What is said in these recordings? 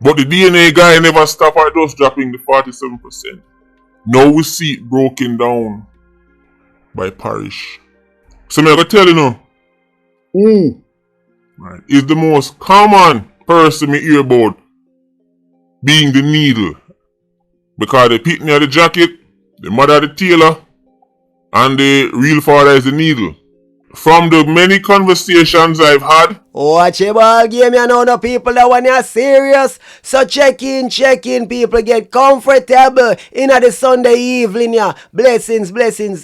But the DNA guy never stopped at just dropping the 47%. Now we see it broken down by parish. So I'm going to tell you now, who is the most common person we hear about being the needle. Because the pitney of the jacket, the mother of the tailor, and the real father is the needle. From the many conversations I've had, watch a ball game, you know the people that when you're serious. So check in, people get comfortable in the Sunday evening, yeah. Blessings.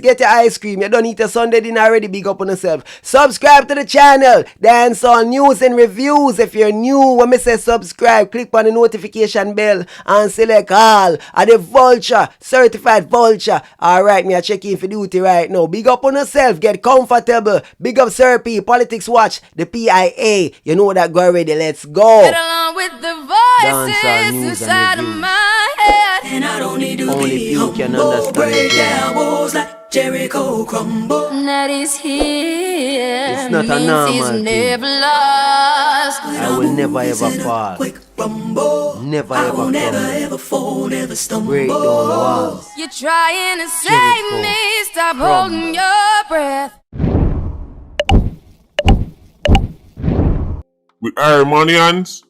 Get your ice cream. You don't eat a Sunday dinner already, big up on yourself. Subscribe to the channel, Dancehall news and reviews. If you're new, when me say subscribe, click on the notification bell and select all. At the vulture, certified vulture. Alright, me a check in for duty right now. Big up on yourself, get comfortable. Big up Sir P, Politics Watch, the PIA. You know that, go already, let's go. Get along with the voices inside of my head. And I don't need to only be you can understand break down walls like Jericho crumble. That is here. It's not a normal thing. Never lost. I will never ever fall. Never ever fall, never stumble. Break down walls. You're trying to save me. Stop holding your breath. with Armanians,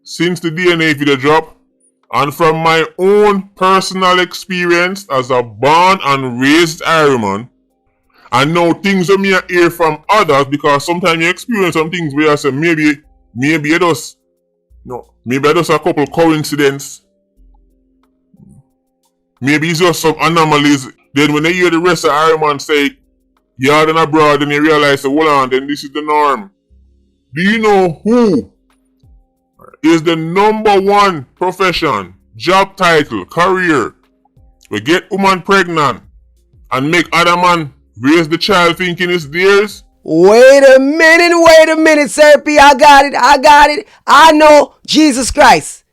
since the DNA video drop, and from my own personal experience as a born and raised Ironman, and now things that me hear from others, because sometimes you experience some things where I say maybe it does, maybe it does a couple coincidences, maybe it's just some anomalies. Then when they hear the rest of Ironman say, yeah, then abroad, then you realize, hold on, then this is the norm. Do you know who is the #1 profession, job title, career, we get woman pregnant and make other man raise the child thinking it's theirs? Wait a minute, Sir P. I got it. I know Jesus Christ.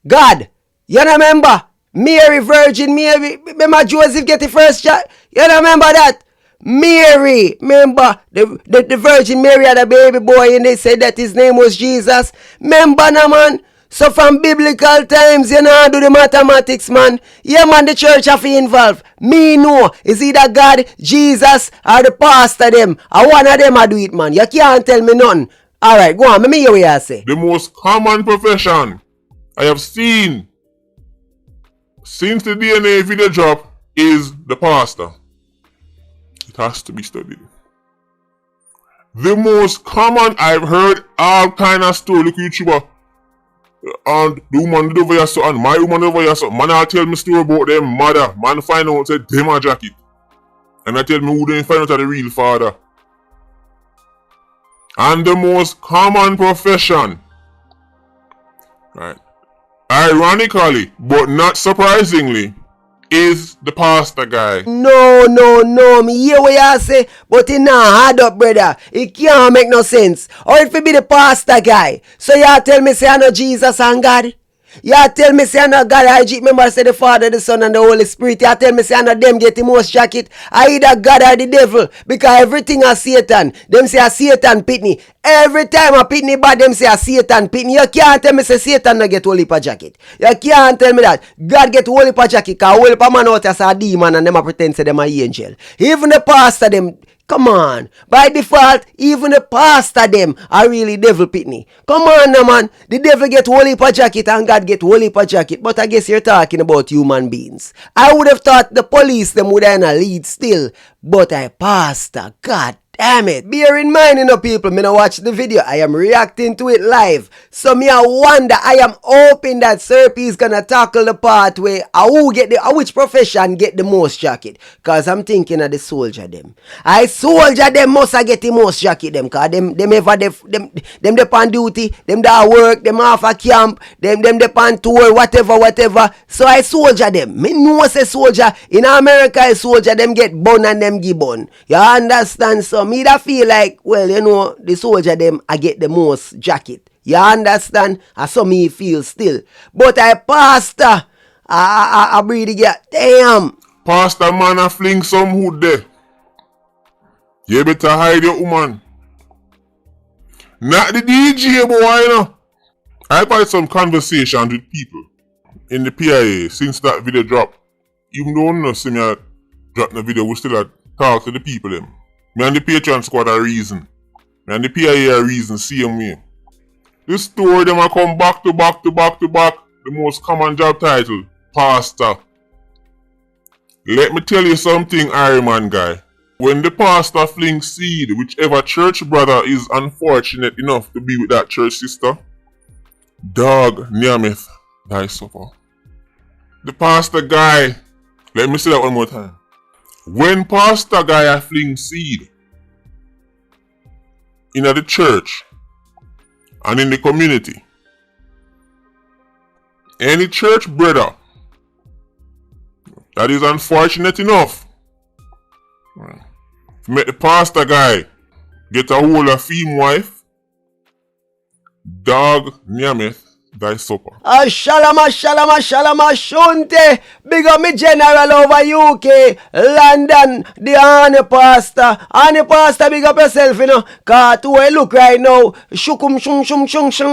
God. You remember? Mary, Virgin Mary. Remember Joseph get the first child? You remember that? Mary, remember the Virgin Mary had a baby boy and they said that his name was Jesus. Remember now, man? So from biblical times, you know, do the mathematics, man. Yeah, man, the church have to involve. Me know, is either God, Jesus, or the pastor them. Or one of them I do it, man. You can't tell me nothing. Alright, go on, let me hear what you say. The most common profession I have seen since the DNA video drop is the pastor. It has to be studied. The most common, I've heard all kind of story. Look YouTuber, and the woman over here, so and my woman over here, so man, I'll tell me story about them mother. Man find out said them a jacket, and I tell me who didn't find out the real father. And the most common profession, right? Ironically, but not surprisingly, is the pastor guy. No, me hear what you say, but it not hard up, brother. It can't make no sense. Or if it be the pastor guy, so you tell me say I know Jesus and God? You tell me say I know God, I remember say the Father, the Son and the Holy Spirit. You tell me say I know them get the most jacket. I either God or the devil, because everything is Satan. Them say a Satan pitney. Every time a pitney bad, them say a Satan pitney. You can't tell me say Satan no get holy pa jacket. You can't tell me that God get holy pa jacket, because holy pa man out as a demon and them a pretend say them a angel. Even the pastor them, come on. By default, even the pastor them are really devil pitney. Come on now, man. The devil get holy pa jacket and God get holy pa jacket. But I guess you're talking about human beings. I would have thought the police them would have in a lead still. But a pastor, God damn it. Bear in mind, you know, people, me not watch the video. I am reacting to it live. So me I wonder, I am hoping that Sir P is gonna tackle the part where which profession get the most jacket. Cause I'm thinking of the soldier them. I soldier them must get the most jacket them. Cause them on duty, them that work, them off a camp, them on tour, whatever. So I soldier them. Me know say soldier. In America, a soldier them get bun and them give bun. You understand? So me that feel like, well, you know, the soldier them I get the most jacket. You understand? I saw me feel still. But I pastor, I really get damn. Pastor man a fling some hood there. You better hide your woman. Not the DJ boy, you know. I've had some conversations with people in the PIA since that video dropped. Even though no see me drop the video, we still talk to the people them. Me and the Patreon squad are reason. Me and the PIA are reason, same way. This story them a come back to back. The most common job title, pastor. Let me tell you something, Iron Man guy. When the pastor flings seed, whichever church brother is unfortunate enough to be with that church sister, dog nearmeth thy supper. The pastor guy, let me say that one more time. When pastor guy fling seed in the church and in the community, any church brother that is unfortunate enough to make the pastor guy get a hold of female wife, dog nearmeth thy supper. Shalama shunte. Big up me general over UK, London, the honey pastor. Honey pastor, big up yourself, you know. Cause to where look right now, shukum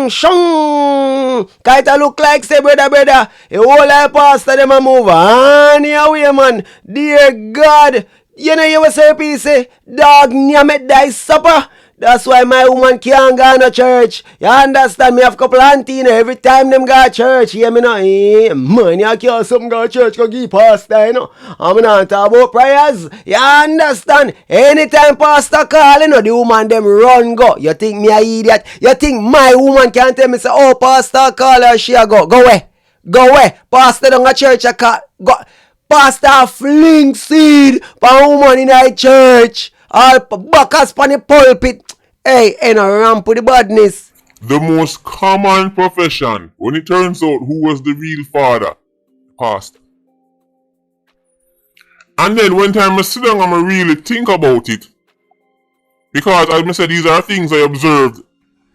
shung. Kinda look like say brother. The whole life pastor them a move on away, man. Dear God, you know you was say, dog nearmeth thy supper. That's why my woman can't go to church. You understand? Me have couple auntie, you know, every time them go to church. You hear me now? Man, you can't some go to church, go give pastor, you know. I'm not talking about prayers. You understand? Anytime pastor call, you know, the woman them run go. You think me a idiot? You think my woman can't tell me, say, oh, pastor call her, she a go. Go away. Pastor don't go to church, a call. Go. Pastor fling seed for woman in a church. All backers on the pulpit. Hey, ain't a ramp with the badness. The most common profession when it turns out who was the real father, pastor. And then when time I sit down and I really think about it, because as I said, these are things I observed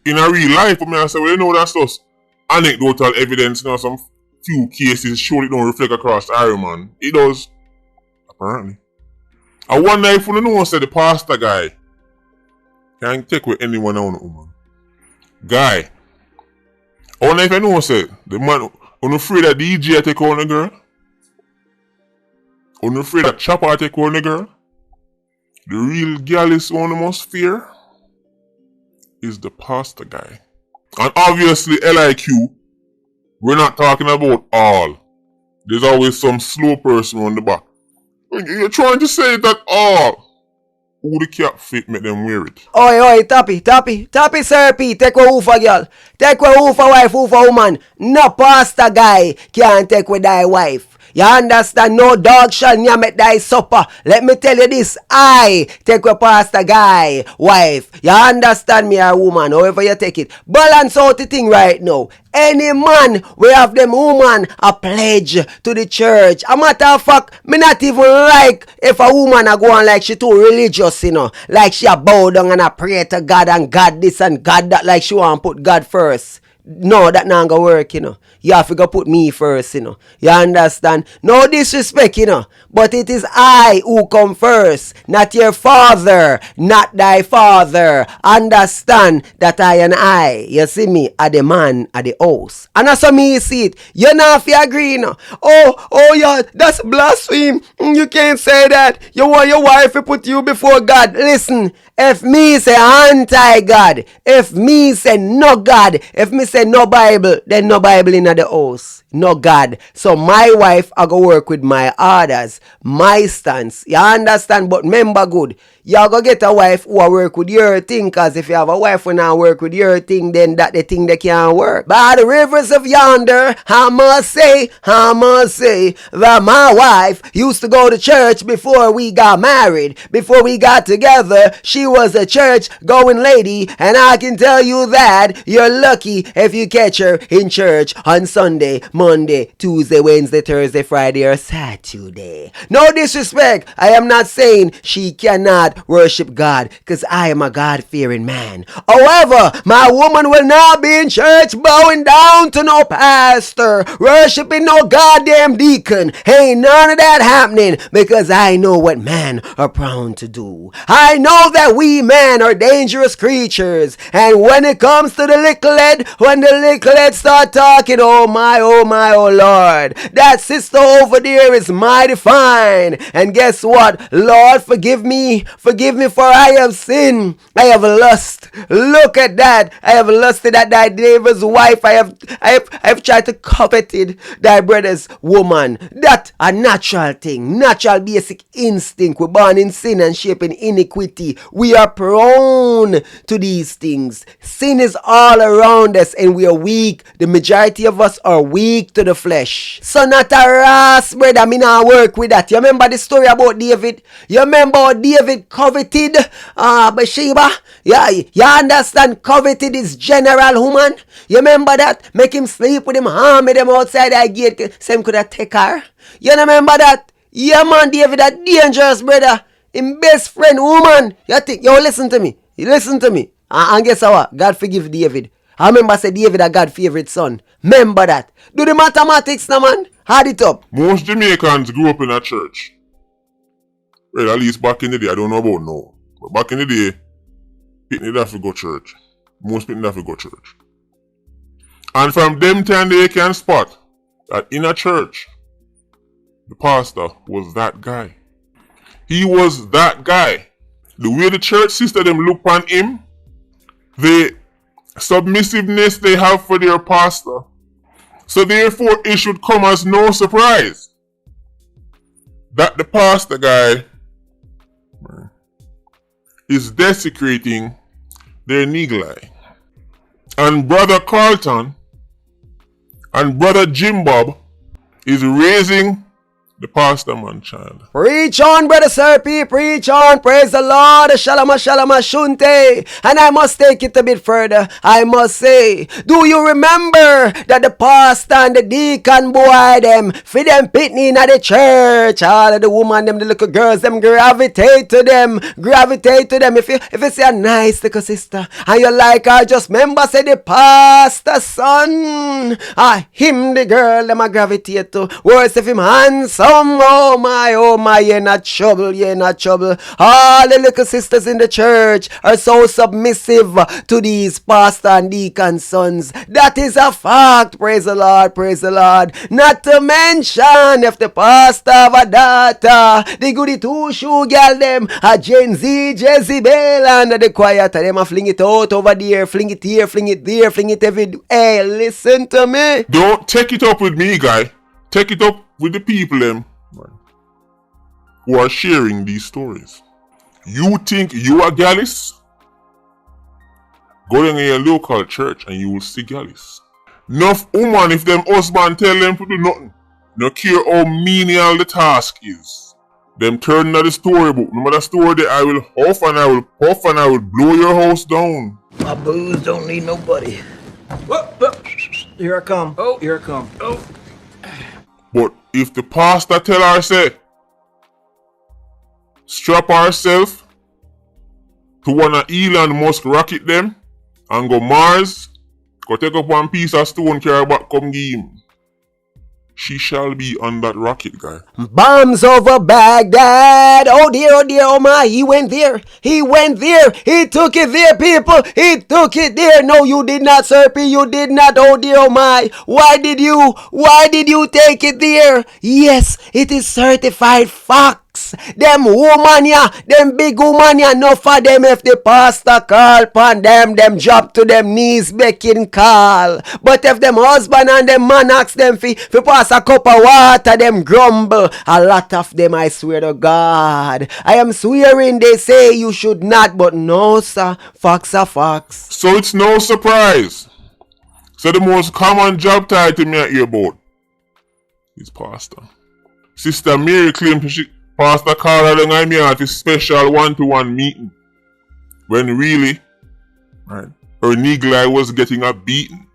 in a real life. But I say, well, you know, that's just anecdotal evidence. You know, some few cases show it don't reflect across Iron Man. It does, apparently. I wonder if you know, say the pastor guy can take with anyone on woman. Guy, I wonder if you know, say the man, I'm afraid that DJ take on a girl. I'm afraid that Chopper take on a girl. The real girl is one of the most fear is the pastor guy. And obviously, LIQ, we're not talking about all. There's always some slow person on the back. You're trying to say that all who the cap fit make them wear it. Oi, tappy, sir P. Take with who for girl. Take with who for wife, who for woman. No pastor guy can't take with thy wife. You understand? No dog shall nearmeth thy supper. Let me tell you this. I take with pastor guy, wife. You understand me, a woman, however you take it. Balance out the thing right now. Any man we have them woman a pledge to the church. A matter of fact, me not even like if a woman a go on like she too religious, you know. Like she a bow down and a pray to God and God this and God that, like she want put God first. No, that not gonna work, you know. You have to go put me first, you know. You understand? No disrespect, you know. But it is I who come first, not your father, not thy father. Understand that I and I, you see me, are the man at the house. And that's how me see it. You not have to agree, you know. Oh yeah, that's blasphemy. You can't say that. You want your wife to put you before God. Listen, if me say anti-God, if me say no God, if me say no Bible, then no Bible in the house. No God. So my wife I go work with my orders, my stance. You understand? But remember good, you go get a wife who will work with your thing. Cause if you have a wife who not work with your thing, then that the thing they can't work. By the rivers of yonder, I must say that my wife used to go to church before we got married. Before we got together, she was a church going lady. And I can tell you that you're lucky if you catch her in church on Sunday, Monday, Tuesday, Wednesday, Thursday, Friday, or Saturday. No disrespect. I am not saying she cannot worship God, because I am a God-fearing man. However, my woman will not be in church bowing down to no pastor, worshiping no goddamn deacon. Ain't none of that happening, because I know what men are prone to do. I know that we men are dangerous creatures. And when it comes to the little head, when the little head start talking, oh my, oh Lord, that sister over there is mighty fine. And guess what? Lord, forgive me for I have sinned. I have lust. Look at that. I have lusted at thy neighbor's wife. I have tried to coveted thy brother's woman. That a natural thing, natural basic instinct. We're born in sin and shaped in iniquity. We are prone to these things. Sin is all around us and we are weak. The majority of us are weak to the flesh. So not a ras, brother. Me not work with that. You remember the story about David? You remember how David coveted Bathsheba? Yeah, you understand? Coveted is general woman. You remember that? Make him sleep with him, harm with him outside the gate. Same could have take her. You remember that? Yeah, man, David, that dangerous, brother. Him best friend, woman. You think, yo, listen to me. You listen to me. And guess what? God forgive David. I remember say David a God's favorite son. Remember that. Do the mathematics now, man. Add it up. Most Jamaicans grew up in a church. Well, at least back in the day, I don't know about now. But back in the day, people didn't have to go church. Most people didn't have to go church. And from them time they can spot that in a church, the pastor was that guy. He was that guy. The way the church sister them look on him, the submissiveness they have for their pastor. So therefore it should come as no surprise that the pastor guy is desecrating their neglect. And Brother Carlton and Brother Jim Bob is raising the pastor man child. Preach on, Brother Serpy, preach on. Praise the Lord. Shalama, shalama, shunte. And I must take it a bit further. I must say, do you remember that the pastor and the deacon boy them, for them pitney in the church, all of the woman, them, the little girls, them gravitate to them. If you see a nice little sister, and you like her, just remember, say the pastor son, him, the girl, them a gravitate to. Worse if him handsome. Oh my, you're not trouble. All the little sisters in the church are so submissive to these pastor and deacon sons. That is a fact. Praise the Lord. Not to mention if the pastor have a daughter, the goody two-shoe girl them, a Gen Z, Jezebel, and the quiet them a fling it out over there, fling it here, fling it there, fling it everywhere. Hey, listen to me. Don't take it up with me, guy. Take it up with the people them who are sharing these stories. You think you are gallus? Go down in your local church and you will see gallus. Enough woman, if them husband tell them to do nothing, no care how menial the task is, them turn to the storybook. No matter story that I will huff and I will puff and I will blow your house down. My booze don't need nobody. Whoop. Here I come. Oh. But if the pastor tell her, say, strap herself to one of Elon Musk rocket them and go Mars, go take up one piece of stone, carry back, come give him. She shall be on that rocket, guy. Bombs over Baghdad. Oh dear, oh my. He went there. He took it there, people. He took it there. No, you did not, Serpy. You did not. Oh dear, oh my. Why did you take it there? Yes, it is certified fact. Them woman ya, them big woman ya, no for them if the pastor call upon them drop to them knees begging call. But if them husband and them man ask them fi pass a cup of water, them grumble. A lot of them, I swear to God. I am swearing they say you should not, but no sir, facts are facts. So it's no surprise. So the most common job title me I hear about is pastor. Sister Mary claimed Pastor called her down on me at a special one-to-one meeting. When really, right, her neglect was getting a beating.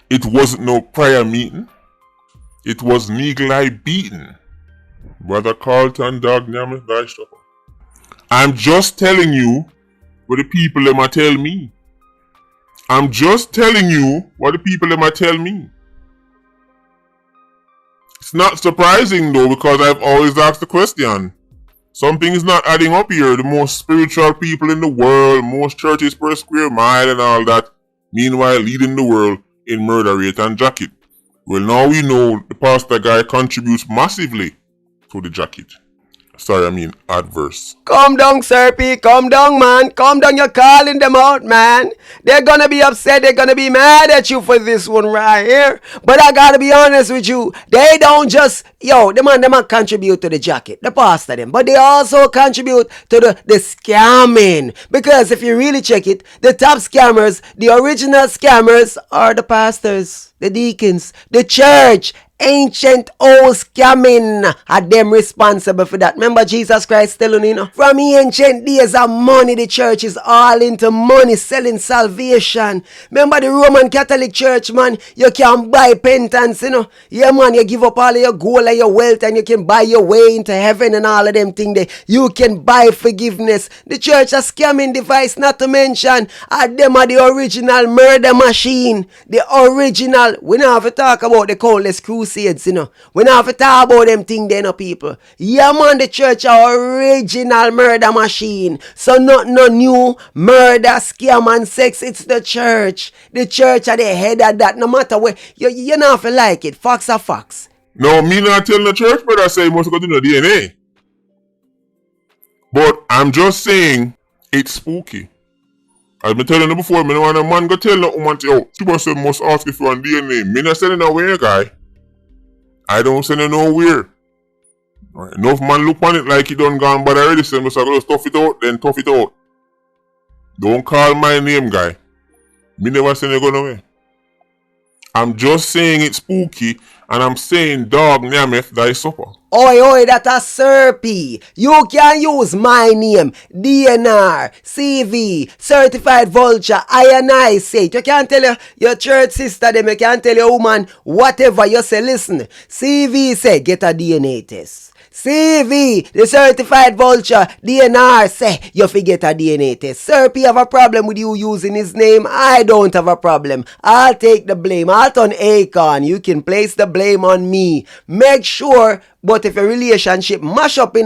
It wasn't no prayer meeting. It was neglect beating. Brother Carlton, dog, name it, I'm just telling you what the people them a tell me. It's not surprising though, because I've always asked the question. Something is not adding up here. The most spiritual people in the world, most churches per square mile and all that, meanwhile leading the world in murder rate and jacket. Well, now we know the pastor guy contributes massively to the jacket. Sorry, I mean adverse. Come down, Serpy. Come down, man. Come down. You're calling them out, man. They're gonna be upset. They're gonna be mad at you for this one right here. But I gotta be honest with you. They don't just, the man contribute to the jacket, the pastor them. But they also contribute to the scamming. Because if you really check it, the top scammers, the original scammers are the pastors, the deacons, the church. Ancient old scamming are them responsible for that. Remember Jesus Christ telling you, from ancient days of money, the church is all into money, selling salvation. Remember the Roman Catholic Church, man, you can buy penance, Yeah, man, you give up all of your gold and your wealth and you can buy your way into heaven and all of them things there. You can buy forgiveness. The church a scamming device, not to mention, them are the original murder machine. The original, we don't have to talk about the countless crusades. We don't have to talk about them things there, people. Yeah, man, the church are original murder machine. So not no new murder, scam and sex. It's the church. The church are the head of that. No matter where. You don't have to like it. Facts are facts. No, me not telling the church, but I say you must go to the DNA. But I'm just saying, it's spooky. I've been telling you before, me no want a man go tell no woman, she must ask if you on DNA. Me not sending away, guy. I don't send it nowhere. Right. Enough man look on it like he done gone but already, so I'm going to tough it out, then tough it out. Don't call my name, guy. Me never send it go nowhere. I'm just saying it's spooky, and I'm saying dog Nyameth thy supper. Oi, that a Serpy. You can use my name, DNR, CV, Certified Vulture, I say it. You can't tell your church sister them, you can't tell your woman whatever you say. Listen, CV say get a DNA test. CV, the Certified Vulture, DNR say you forget a DNA test. Serpy have a problem with you using his name. I don't have a problem. I'll take the blame. I'll turn Akon. You can place the blame on me. Make sure. But if a relationship mash up,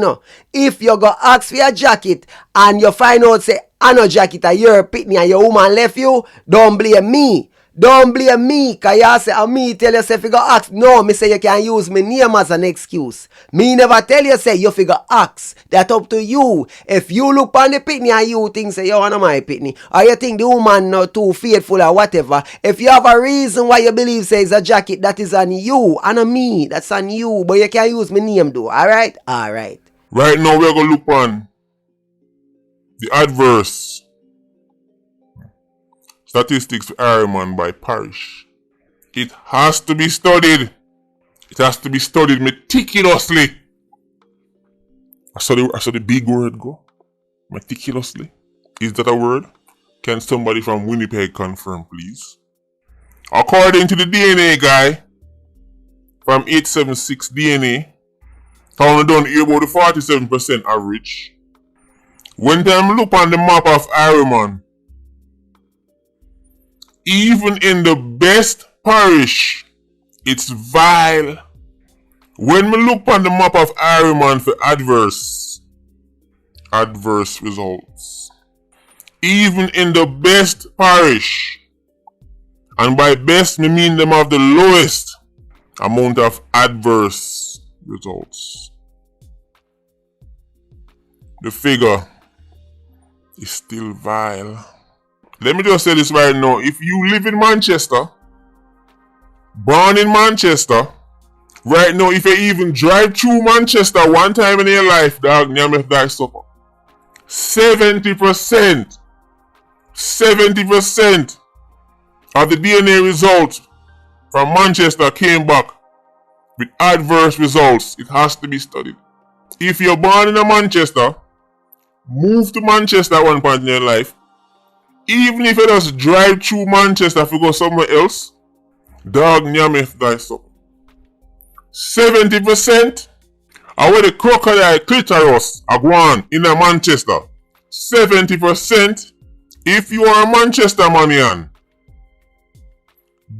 if you go ask for your jacket and you find out say, I no jacket a your pitney and your woman left you, don't blame me. Don't blame me, cause you say, me tell you say if you go ask. No, me say you can use my name as an excuse. Me never tell you say you figure ask. That up to you. If you look on the pitney and you think say you want my pitney, or you think the woman not too faithful or whatever, if you have a reason why you believe say it's a jacket, that is on you, and on me, that's on you. But you can use my name though, alright? Alright. Right now we're gonna look on the adverse statistics for Ironman by parish. It has to be studied. It has to be studied meticulously. I saw the big word go. Meticulously. Is that a word? Can somebody from Winnipeg confirm, please? According to the DNA guy from 876 DNA, found done here about the 47% average. When them look on the map of Ironman, even in the best parish, it's vile. When we look on the map of Ironman for adverse results, even in the best parish, and by best me mean them have the lowest amount of adverse results, the figure is still vile. Let me just say this right now. If you live in Manchester, born in Manchester, right now, if you even drive through Manchester one time in your life, dog, Nyameth thy supper. 70% of the DNA results from Manchester came back with adverse results. It has to be studied. If you're born in Manchester, move to Manchester at one point in your life, even if you just drive through Manchester if you go somewhere else, dog Nyameth thy supper. 70% are where the crocodile clitoris are going in Manchester. 70% if you are a Manchester man,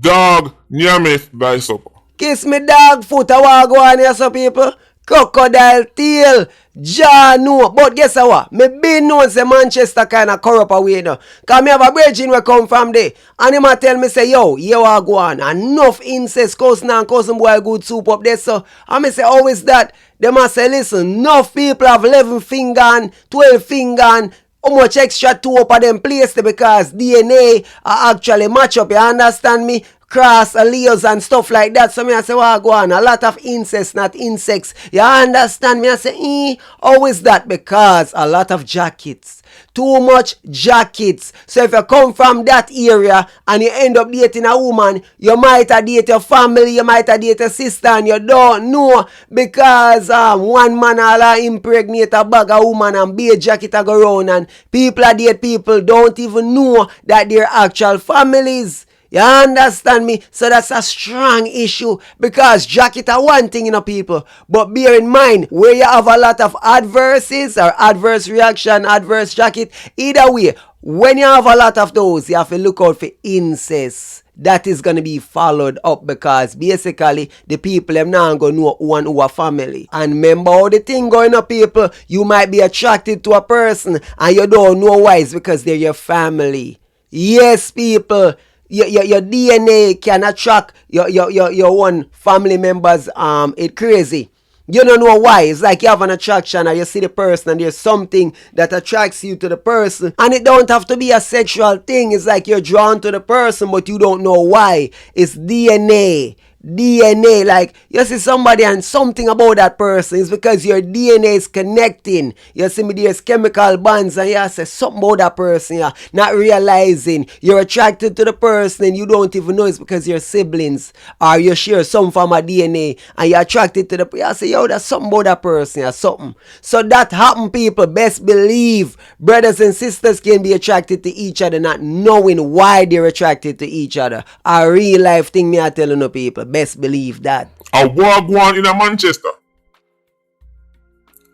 dog Nyameth thy supper. Kiss me dog foot, I want to go on here, so people. Crocodile tail. Jah know. But guess what? Me been known say Manchester kind of corrupt away now. Cause me have a virgin where come from there. And him a tell me say, yo, you are go on. Enough incest cousin and cousin boy good soup up there. So I me say, how is that? They must say, listen, enough people have 11 finger and 12 finger and how much extra two up of them place there because DNA are actually match up. You understand me? Cross alleles and stuff like that. So me I say, well, go on. A lot of incest, not insects. You understand me? I say, how is that? Because a lot of jackets. Too much jackets. So if you come from that area and you end up dating a woman, you might have date your family, you might have date your sister and you don't know because one man all impregnate a bag of woman and be a jacket a go round and people are date people don't even know that they're actual families. You understand me? So that's a strong issue because jacket are one thing, people. But bear in mind, where you have a lot of adverses or adverse reaction, adverse jacket, either way, when you have a lot of those, you have to look out for incest. That is going to be followed up because basically the people them now going to know one who a family. And remember how the thing going up, people, you might be attracted to a person and you don't know why. It's because they're your family. Yes, people. Your DNA can attract your one family members. It's crazy. You don't know why. It's like you have an attraction or you see the person and there's something that attracts you to the person. And it don't have to be a sexual thing. It's like you're drawn to the person but you don't know why. It's DNA. DNA, like you see somebody and something about that person is because your DNA is connecting. You see me, there's chemical bonds and you say something about that person, yeah, not realizing you're attracted to the person and you don't even know it's because you're siblings or you share some form of DNA and you're attracted to the person. You say, yo, that's something about that person, yeah, something. So that happen, people. Best believe brothers and sisters can be attracted to each other not knowing why they're attracted to each other. A real life thing me I telling you people. Best believe that. A war go on in a Manchester.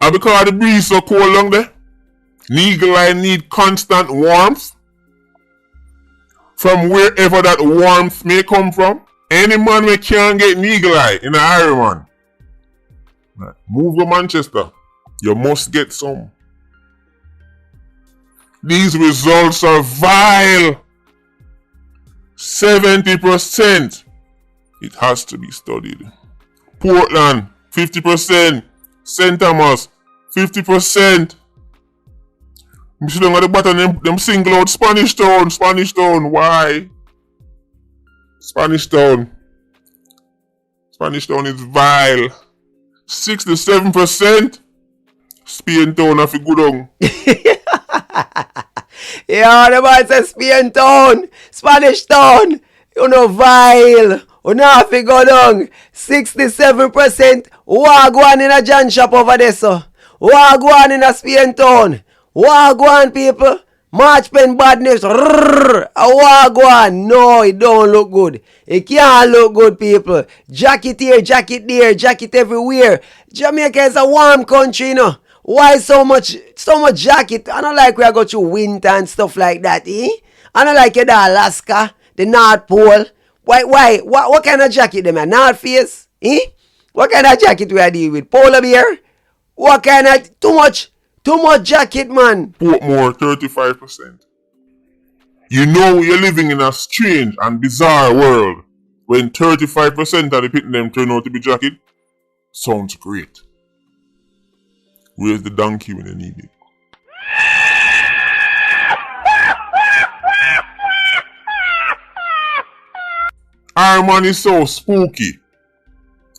And because the breeze so cold long there, Eagle Eye need constant warmth. From wherever that warmth may come from. Any man we can't get Eagle Eye in the Iron Man. Right. Move to Manchester. You must get some. These results are vile. 70%. It has to be studied. Portland, 50%. St. Thomas, 50%. I'm sitting at the bottom, them single out Spanish Town. Spanish Town, why? Spanish Town. Spanish Town is vile. 67%. Spain Town, have a good on. Yeah, the man says Spain Town. Spanish Town. You know, vile. You know, have to go down. 67% wagwan in a John shop over there, so. Wagwan in a Spain Town. Wagwan, people. March pen badness. A wagwan. No, it don't look good. It can't look good, people. Jacket here, jacket there, jacket everywhere. Jamaica is a warm country, you know. Why so much jacket? I don't like we are go through winter and stuff like that, eh? I don't like it Alaska, the North Pole. Why? What kind of jacket them are? North Face? Eh? What kind of jacket we are dealing with? Polar bear? What kind of too much jacket, man? Portmore, 35%. You know you're living in a strange and bizarre world when 35% of the people them turn out to be jacket. Sounds great. Where's the donkey when you need it? Our man is so spooky.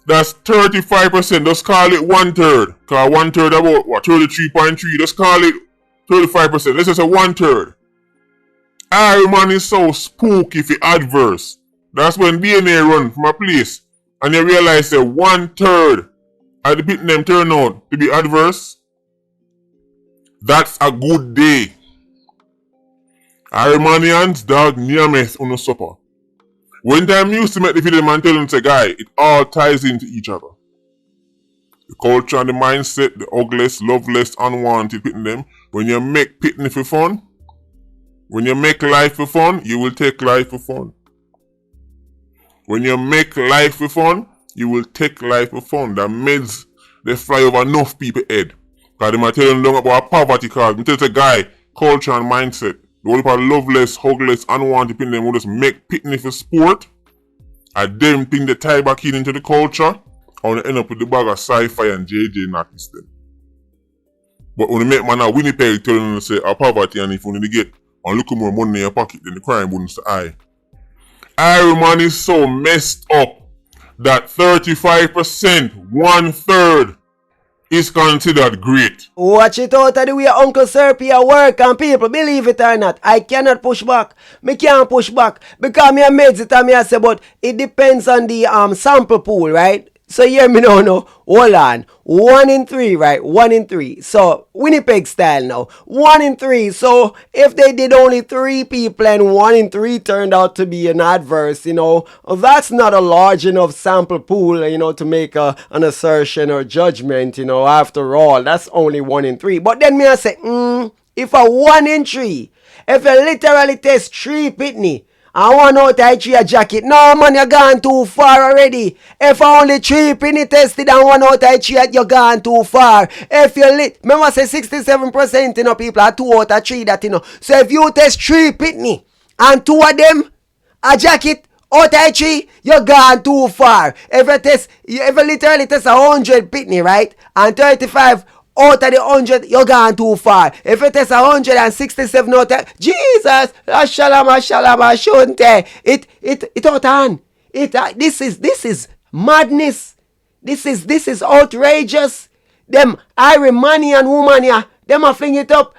That's 35%. Just call it 1/3. Cause 1/3 about what? 33.3. Just call it 35%. Let's just say 1/3. Our man is so spooky for adverse. That's when DNA run from a place and you realize that 1/3 of the people them turn out to be adverse. That's a good day. Armanians dog nearmeth on the supper. When time used to make the film and tell them say, guy, it all ties into each other. The culture and the mindset, the ugliest, loveless, unwanted pitting them. When you make pitting for fun, when you make life for fun, you will take life for fun. When you make life for fun, you will take life for fun. The meds they fly over enough people head. Because they might tell them about poverty cause. Me tell the guy, culture and mindset. The only part loveless, hugless, unwanted people them who just make picnic for sport. And them think they tie back in into the culture. And they end up with the bag of sci-fi and JJ artists them. But when they make man a Winnipeg telling them to say a poverty and if you need to get a little more money in your pocket, then the crime wouldn't say aye. Iron Man is so messed up that 35%, 1/3, is considered great. Watch it out of the way Uncle Serpia work, and people, believe it or not, I cannot push back. Me can't push back because me a meds it and me a say, but it depends on the sample pool, right? So hear me now, no. Hold on. 1 in 3, right? 1 in 3. So Winnipeg style now. 1 in 3. So if they did only 3 people and 1 in 3 turned out to be an adverse, that's not a large enough sample pool, to make an assertion or judgment, after all. That's only 1 in 3. But then me I say, if a 1 in 3, if you literally test 3 pitney, I want out I 3 a jacket. No man, you're gone too far already. If I only 3 penny tested and 1 out I 3, you're gone too far. If you remember I say 67% people are 2 out of 3 that So if you test 3 pitney and 2 of them a jacket out of 3, you're gone too far. If you literally test 100 pitney, right? And 35 out of the 100, you're gone too far. If it is 167 out of Jesus, Ashalama, shouldn't it out on. This is madness. This is outrageous. Them Iranian woman here, them a fling it up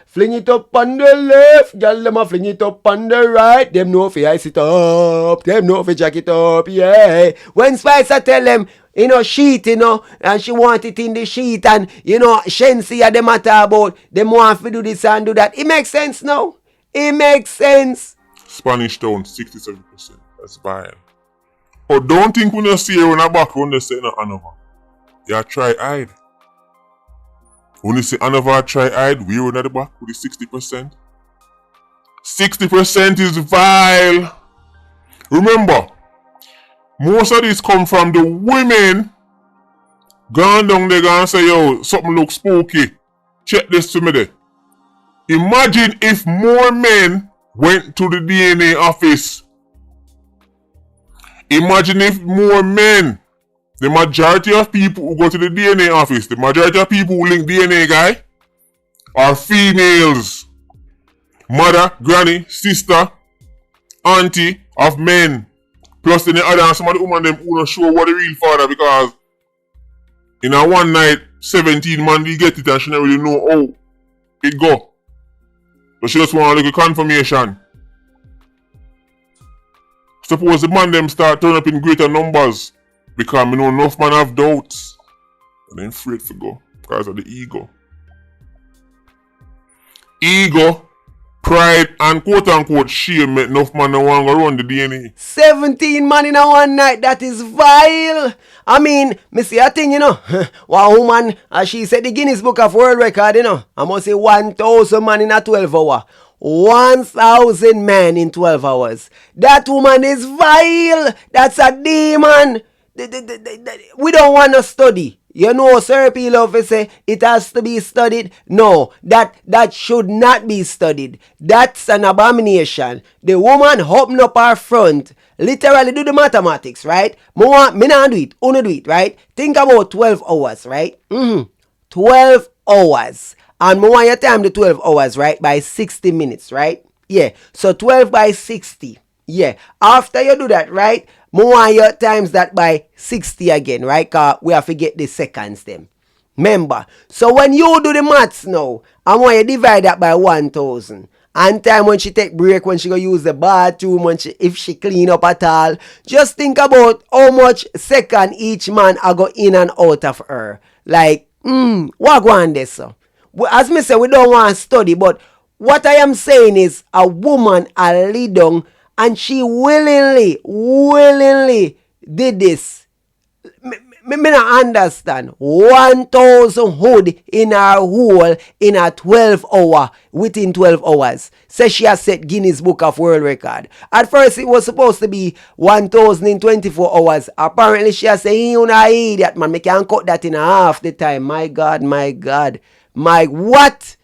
on the left, girl, them a fling it up on the right. Them know if you ice it up, them know if you jack it up, yeah. When Spicer tell them, sheet, and she want it in the sheet, and, Shensi and them matter about, them want to do this and do that. It makes sense now. It makes sense. Spanish Town, 67%. That's vile. But don't think when you see her in a back, when they say no Anova. You try hide. When you say Anova try hide, we're in the back with the 60%. 60% is vile. Remember, most of this come from the women gone down there and say, yo, something looks spooky. Check this to me there. Imagine if more men went to the DNA office. Imagine if more men, the majority of people who go to the DNA office, the majority of people who link DNA guy are females. Mother, granny, sister, auntie of men. Plus in the other, some of the women them who don't show what the real father, because in a one night, 17 man they get it and she don't really know how it go. But she just want a little confirmation. Suppose the man them start turning up in greater numbers because me know enough man have doubts and then afraid to go because of the ego. Ego, pride, and quote-unquote shame make enough man no want to run the DNA. 17 man in a one night, that is vile. I mean, me see a thing, one woman, as she said the Guinness Book of World Record, I must say 1,000 man in a 12 hour. 1,000 men in 12 hours. That woman is vile. That's a demon. We don't want to study. Sir P. Love say it has to be studied. No, that should not be studied. That's an abomination. The woman open up her front, literally do the mathematics, right? Me not do it, only do it, right? Think about 12 hours, right? 12 hours. And me want you time the 12 hours, right? By 60 minutes, right? Yeah. So 12 by 60. Yeah. After you do that, right? Me want you times that by 60 again, right? Because we have to get the seconds them. Remember. So when you do the maths now, I want you divide that by 1,000. And time when she take break, when she go use the bathroom, if she clean up at all, just think about how much second each man I go in and out of her. Like, what go on this, so? As me say, we don't want to study, but what I am saying is a woman a lead down and she willingly did this. Me not understand. 1,000 hood in her hole in a 12 hour, within 12 hours. Says she has set Guinness Book of World Record. At first it was supposed to be 1,000 in 24 hours. Apparently she has said, you know, idiot, man. Me can't cut that in half the time. My God. What?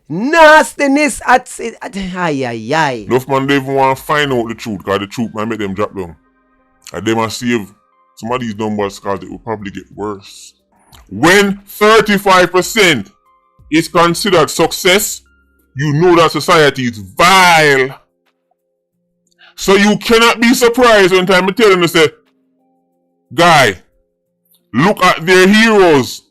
Nastiness at ay. Enough man don't even want to find out the truth, because the truth might make them drop down. And they must save some of these numbers because it will probably get worse. When 35% is considered success, you know that society is vile. So you cannot be surprised when time I tell them to say, guy, look at their heroes.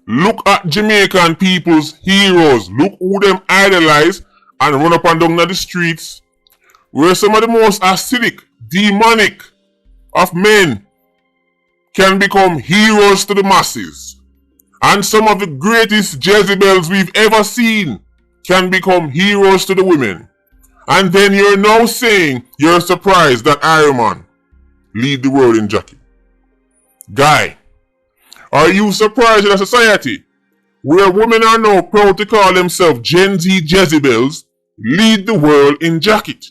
Look at Jamaican people's heroes. Look who them idolize and run up and down the streets. Where some of the most acidic, demonic of men can become heroes to the masses. And some of the greatest Jezebels we've ever seen can become heroes to the women. And then you're now saying you're surprised that Iron Man lead the world in jacket. Guy, are you surprised in a society where women are now proud to call themselves Gen Z Jezebels lead the world in jacket?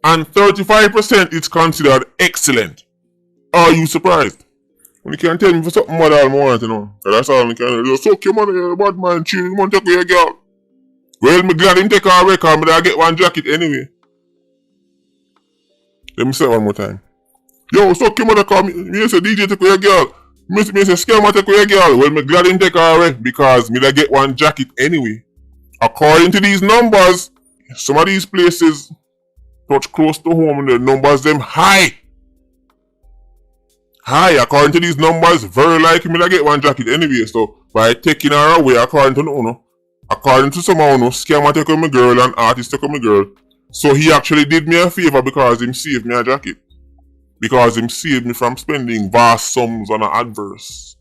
And 35% is considered excellent. Are you surprised? When you can't tell me for something more than I want, you know. That's all I can do. You're so cute, man. You're a bad man. You want to take away your girl. Well, me glad him take her away, because I get one jacket anyway. Let me say it one more time. Yo, so cute, man. Call me. Me say DJ take away your girl. Me say scam take away your girl. Well, me glad him take her away, because me get one jacket anyway. According to these numbers, some of these places touch close to home and the numbers them high. According to these numbers, very likely me get one jacket anyway. So by taking her away, according to someone who scammer take on my girl and artist take on my girl. So he actually did me a favor because him saved me a jacket. Because him saved me from spending vast sums on an adverse.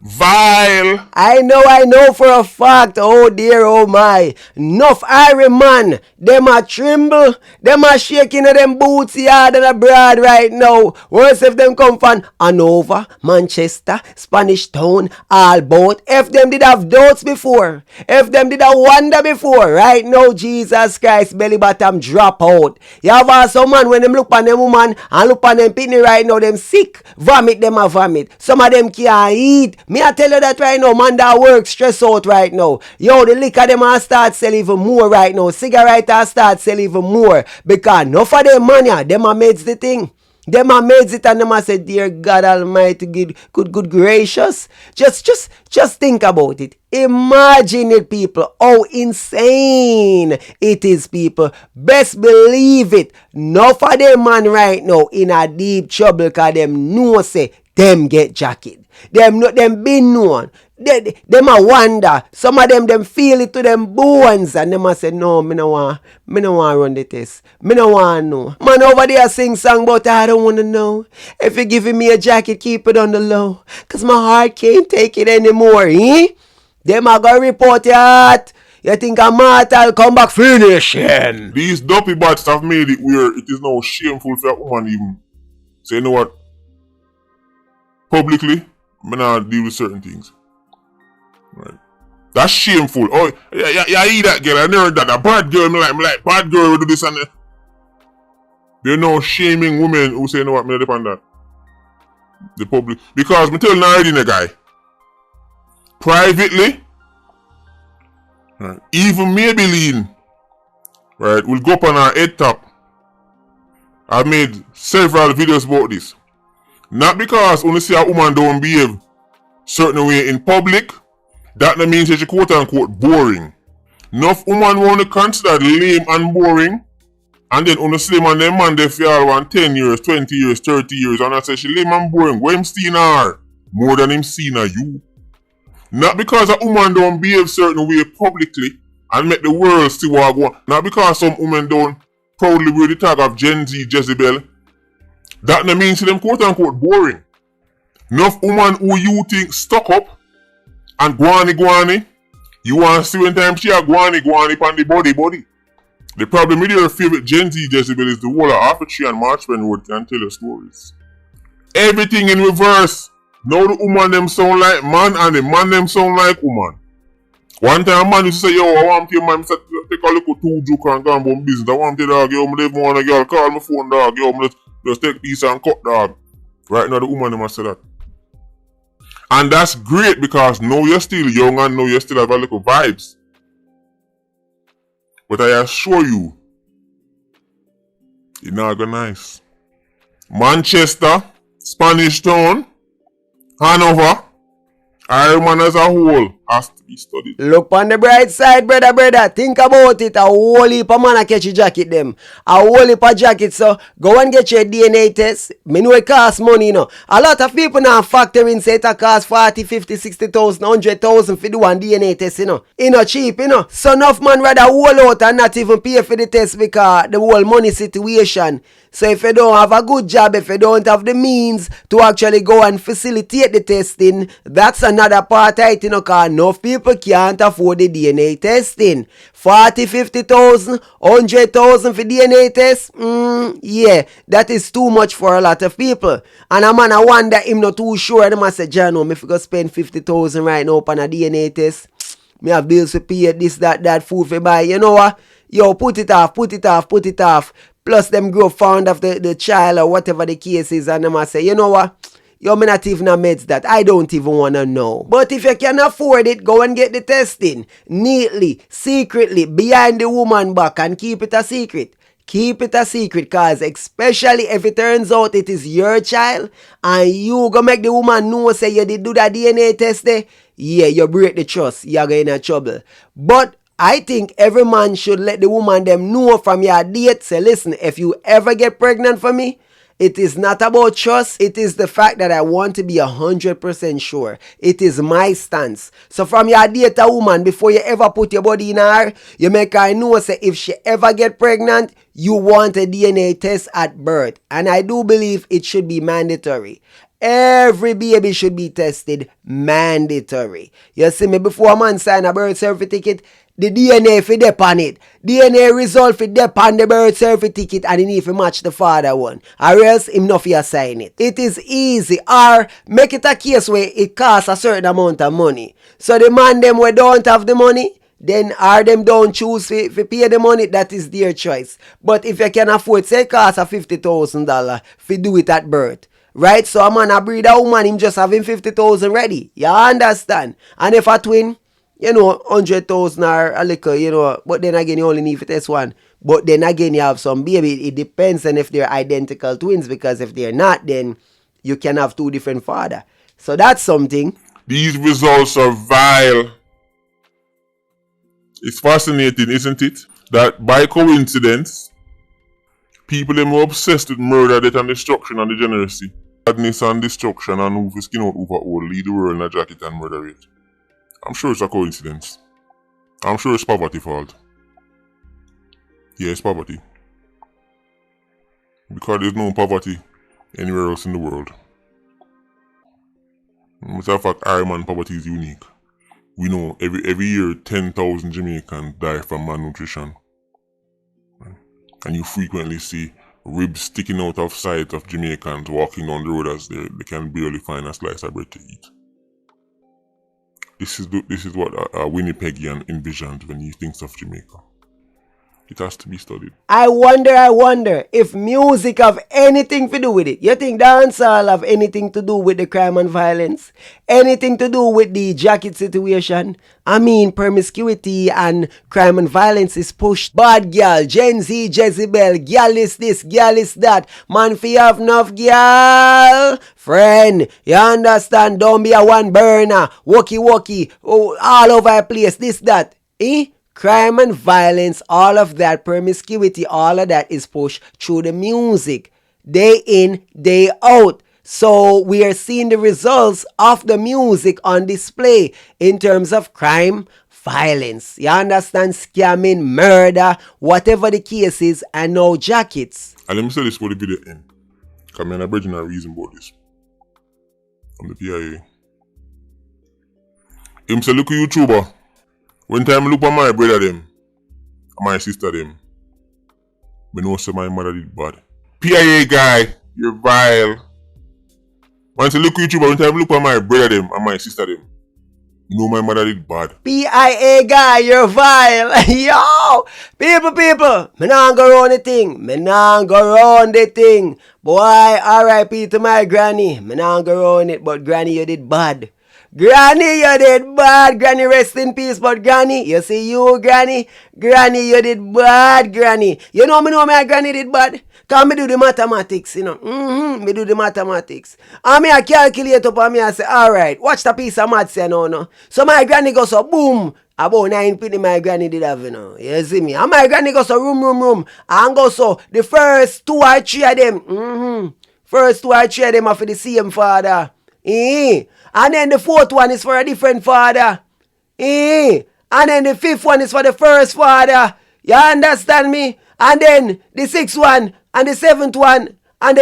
Vile. I know for a fact, oh dear, oh my. Enough Iron Man, them a tremble, them a shaking of them boots yard and abroad right now. Worse if them come from Hanover, Manchester, Spanish Town, all both. If them did have doubts before, if them did have wonder before, right now, Jesus Christ, belly bottom drop out. You have some man when them look on them woman and look on them pitney right now, them sick, vomit, them a vomit. Some of them can't eat. Me I tell you that right now, man that work stress out right now. Yo, the liquor them a start sell even more right now. Cigarette a start sell even more. Because enough of them money, them a made the thing. Them a made it and them a say, dear God Almighty, good gracious. Just think about it. Imagine it, people. How insane it is, people. Best believe it. Enough of them man right now in a deep trouble because them know say them get jacket. Them been known. Them a wonder. Some of them feel it to them bones. And them a say, no, me no want run the test. Me no want know. Man over there sing song, but I don't want to know. If you're giving me a jacket, keep it on the low. Cause my heart can't take it anymore, eh? Them a go report your heart. You think a mortal come back finishing. These dopey bats have made it where it is now shameful for a woman even. So you know what? Publicly, I'm not deal with certain things. Right. That's shameful. Oh, yeah, I eat that girl. I never that. A bad girl, me like bad girl will do this and that. There's no shaming women who say, you know what, me not depend on that. The public. Because me tell already the guy. Privately, right, even Maybelline, right, will go up on our head top. I've made several videos about this. Not because when you see a woman don't behave certain way in public, that means that she quote unquote boring. Enough woman want to consider lame and boring, and then on the slim and them man they feel want 10 years, 20 years, 30 years, and I say she lame and boring. What him seen her more than him seen her you. Not because a woman don't behave certain way publicly and make the world see what I want. Not because some women don't proudly wear the tag of Gen Z Jezebel. That means them quote unquote boring. Enough woman who you think stuck up and guani, you want to see when time she a guani on the body. The problem with your favorite Gen Z Jezebel is the whole of Awahdis and Marchman Road can tell her stories. Everything in reverse. Now the woman them sound like man and the man them sound like woman. One time a man used to say, yo, I want to man take a look at 2 juke and go and bum business. I want to dog, yo, I live one a girl, call my phone dog, yo, just take this and cut dog. Right now the woman them must say that. And that's great because now you're still young and now you still have a little vibes. But I assure you, it's not go nice. Manchester, Spanish Town, Hanover, Ireland as a whole has to be studied. Look on the bright side, brother. Think about it. A whole heap of man a catch your jacket them. A whole heap of jacket. So go and get your DNA test. Me know it cost money, you know. A lot of people now factor in say it cost 40, 50, 60,000, 100,000 for do one DNA test, you know. It not cheap, you know. So enough man rather hold out and not even pay for the test because the whole money situation. So if you don't have a good job, if you don't have the means to actually go and facilitate the testing, that's another part of it, you know, because enough people can't afford the DNA testing. 40, 50,000, 100,000 for DNA test? Yeah, that is too much for a lot of people. And a man, I wonder him not too sure. And I say, John, if you go spend 50,000 right now on a DNA test, me have bills to pay, this, that, food for buy. You know what? Yo, put it off. Plus them grow fond of the child or whatever the case is, and them I say, you know what? Yo, me not even a meds that. I don't even want to know. But if you can afford it, go and get the testing. Neatly, secretly, behind the woman back and keep it a secret. Keep it a secret, cause especially if it turns out it is your child and you go make the woman know say you did do that DNA test there, yeah, you break the trust, you're going in trouble. But I think every man should let the woman them know from your date. Say, listen, if you ever get pregnant for me, it is not about trust. It is the fact that I want to be 100% sure. It is my stance. So from your date a woman, before you ever put your body in her, you make her know, say, if she ever get pregnant, you want a DNA test at birth. And I do believe it should be mandatory. Every baby should be tested mandatory. You see me, before a man sign a birth certificate, the DNA fi dep on it. DNA result fi dep on the birth certificate and he need to match the father one. Or else him not fi sign it. It is easy. Or make it a case where it costs a certain amount of money. So the man them who don't have the money, then or them don't choose fi pay the money, that is their choice. But if you can afford, say it costs a $50,000 fi do it at birth. Right? So a man a breed a woman, him just having 50,000 ready. You understand? And if a twin, you know, 100,000 or a little, you know, but then again, you only need to test one. But then again, you have some baby. It depends on if they're identical twins, because if they're not, then you can have 2 different fathers. So that's something. These results are vile. It's fascinating, isn't it? That by coincidence, people are more obsessed with murder, death, and destruction and degeneracy. Sadness and destruction and who skin out over all lead the world in a jacket and murder it. I'm sure it's a coincidence. I'm sure it's poverty fault. Yeah, it's poverty. Because there's no poverty anywhere else in the world. Matter of fact, Ireland poverty is unique. We know every year 10,000 Jamaicans die from malnutrition. And you frequently see ribs sticking out of sight of Jamaicans walking down the road as they can barely find a slice of bread to eat. This is what a Winnipegian envisioned when he thinks of Jamaica. It has to be studied. I wonder if music have anything to do with it. You think dancehall have anything to do with the crime and violence? Anything to do with the jacket situation? I mean, promiscuity and crime and violence is pushed. Bad girl, Gen Z, Jezebel, girl is this, girl is that. Man, fi have enough girl. Friend, you understand? Don't be a one burner. Walkie, all over the place, this, that. Crime and violence, all of that, promiscuity, all of that is pushed through the music. Day in, day out. So we are seeing the results of the music on display in terms of crime, violence. You understand? Scamming, murder, whatever the case is, and no jackets. And let me say this for the video end. Because I'm bridging a reason about this. From the PIA. Him say, look at YouTuber. When time I look at my brother them, my sister them, I know say my mother did bad. PIA guy, you're vile. Man say look YouTube, when time look at my brother them and my sister them. You know my mother did bad. PIA guy, you're vile. Yo! People. Me nah go round the thing. Boy, R.I.P. to my granny. Me nah go round it, but granny, you did bad. Granny, you did bad. Granny, rest in peace. But granny, you see you, granny. Granny, you did bad, granny. You know my granny did bad. Cause me do the mathematics, you know. Me do the mathematics. And me a calculate up and me a say, alright, watch the piece of maths here now, no. So my granny goes so boom. About 9 penny my granny did have, you know. You see me? And my granny goes so room. And go so the first 2 or 3 of them. First 2 or 3 of them are for the same father. And then the 4th one is for a different father. And then the 5th one is for the first father. You understand me? And then the 6th one and the 7th one and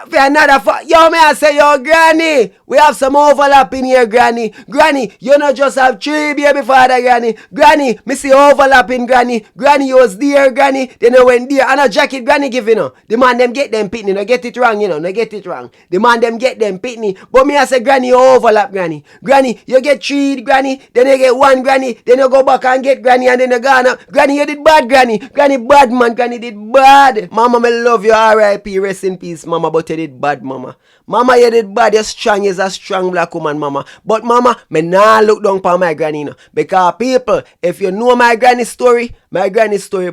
for another father. Yo, may I say, yo, granny, we have some overlap in here, granny. Granny, you not just have 3 baby father, granny. Granny, me see overlap in granny. Granny, you was there, granny. Then I went there. And a jacket granny give, you know. The man them get them pitney. No get it wrong, you know. No get it wrong. The man them get them pitney. But me I say, granny, you overlap, granny. Granny, you get 3, granny. Then you get 1, granny. Then you go back and get granny. And then you go on. Granny, you did bad, granny. Granny bad, man. Granny did bad. Mama, me love you. R.I.P. Rest in peace, mama. But you did bad, mama. Mama, you did bad. You're strong. You're a strong black woman, mama. But mama, me nah look down for my granny, no. Because people, if you know my granny story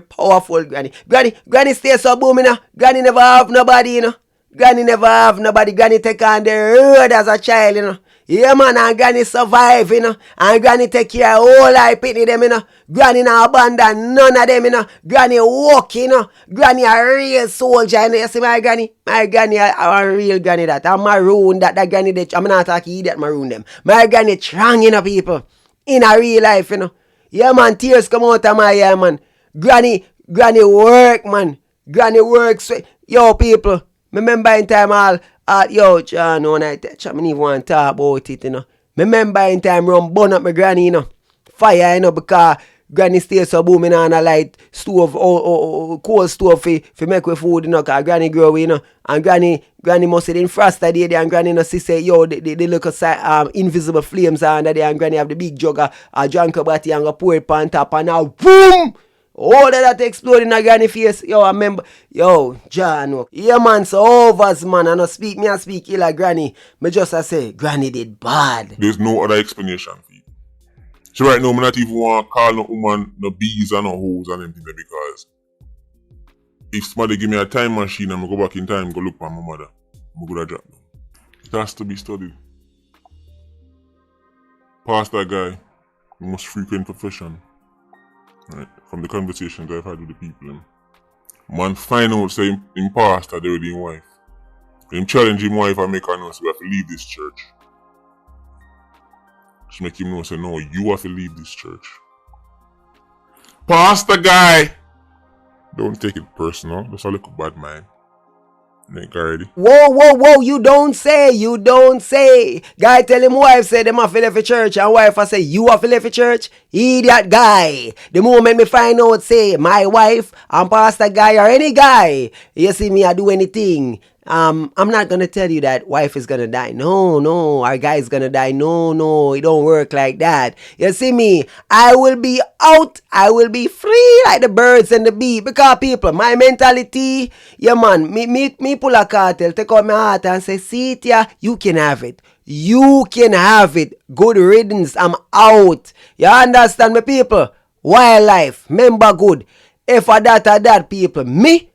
powerful, granny. Granny stay so booming, you know. Granny never have nobody, you know. Granny never have nobody. Granny take on the road as a child, you know. Yeah, man, and granny survive, you know. And granny take care of all I pity them, you know. Granny not abandon none of them, you know. Granny walk, you know. Granny a real soldier, you know. You see my granny? My granny a real granny that. I'm maroon that granny that. I'm not talking idiot maroon them. My granny strong, you know, people. In a real life, you know. Yeah, man, tears come out of my eye, man. Granny work, man. Granny works. Yo, people. Remember in time all, yo, John, when I don't even want to talk about it, you know. Remember in time run burn up my granny, you know. Fire, you know, because granny stay so booming on a light stove, coal stove for make with food, you know, because granny grow, you know. And granny must have been frosted there, and granny no see say, yo, they look at invisible flames under there, and granny have the big jug of drunk about and go pour it on top, and now, boom! All that explode in a granny face. Yo, I remember. Yo, John. Yeah, man, so overs, man. I speak ill of granny. Me just say, granny did bad. There's no other explanation for you. So right now, I not even want to call no woman, no bees and no hoes and anything there, because if somebody give me a time machine and I go back in time, go look for my mother, I'm going to drop them. It has to be studied. Pastor guy, the most frequent profession. Right, from the conversations I've had with the people, man find out say him pastor they with him wife. Him challenge him wife and make her know say we have to leave this church. Just make him know say no, you have to leave this church. Pastor guy, don't take it personal. That's a little bad man. Ain't already. Whoa, you don't say. Guy tell him wife say them have to leave the church, and wife I say you have to leave the church. Idiot guy. The moment me find out say my wife and pastor guy or any guy, you see me I do anything. I'm not gonna tell you that wife is gonna die. No, our guy is gonna die. No, it don't work like that. You see me, I will be out. I will be free like the birds and the bee. Because people, my mentality, yeah man, me pull a cartel, take out my heart and say, see it yeah, you can have it. You can have it. Good riddance, I'm out. You understand me, people? Wildlife, remember good. If a that people, me,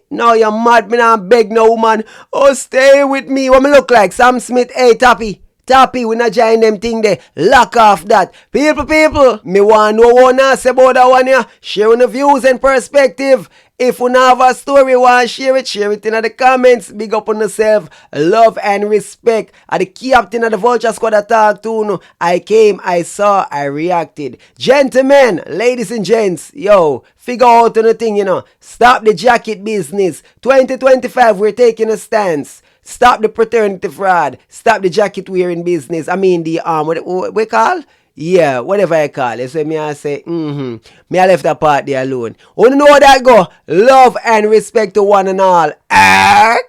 now you're mad, me not beg no woman. Oh, stay with me. What me look like? Sam Smith, hey, Tappy, we not join them thing there. Lock off that. People, me want no one else about that one here. Sharing the views and perspective. If you have a story, want share it in the comments. Big up on yourself. Love and respect. At the captain of the Vulture Squad I talk to no. I came, I saw, I reacted. Gentlemen, ladies and gents, yo, figure out on the thing, you know. Stop the jacket business. 2025, we're taking a stance. Stop the fraternity fraud. Stop the jacket wearing business. I mean the what we call? Yeah, whatever I call it. So me I say, me I left that part there alone. Wanna know how that go? Love and respect to one and all. Ark.